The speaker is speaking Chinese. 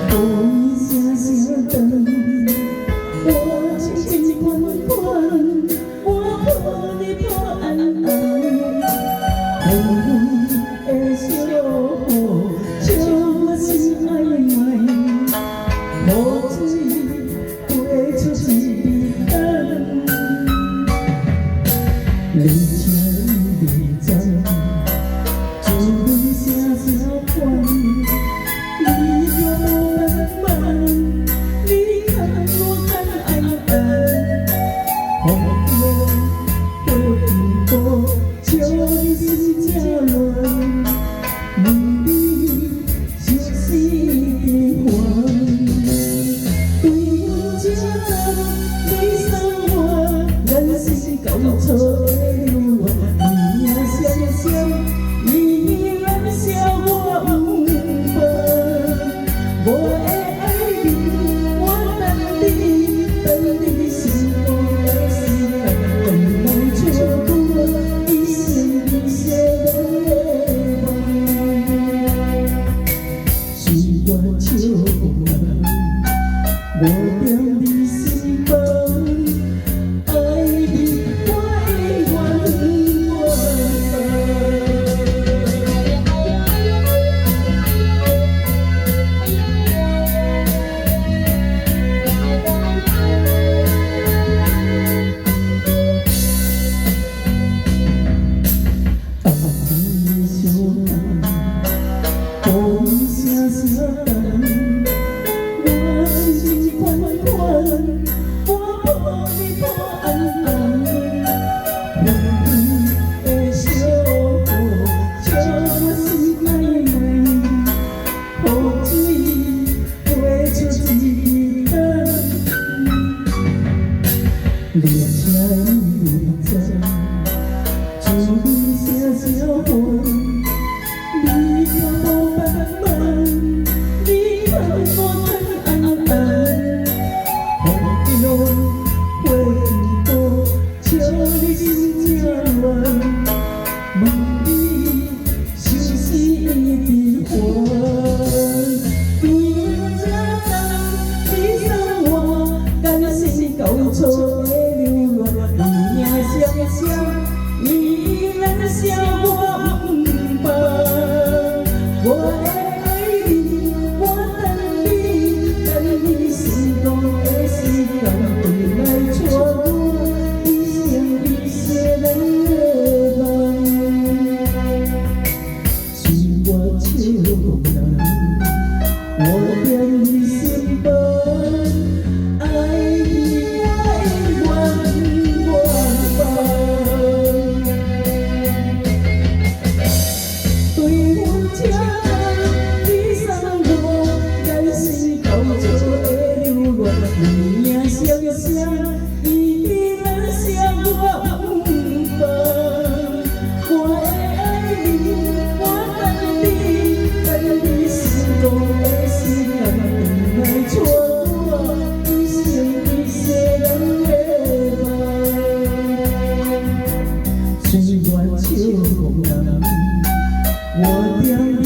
风声声等，我静静款款，我抱你抱安安。风的笑，笑我心爱爱，雨水飞出一片灯，离情离踪，就阮声声唤。 交错的流浪，你呀想想，你难笑我不放。我的爱人，我等你，等你心中的时间，等来错过一生一世的梦。是我笑人，我惦你心房。 离情离踪，就阮声声唤，你看无茫茫，你看我叹安安，风中花朵笑你心正乱，问你相思一直还，对阮这等你送我，甘心交错。 想想，你难笑我不放。我的爱人，我等你，等你心中的时间，回来错过一生一世的梦。是我笑人，我惦你心房。 你呀想想，你难笑我不放。我的爱人，我等你，等你心中的时间，等来错过一生一世人的梦。虽我笑人，我惦。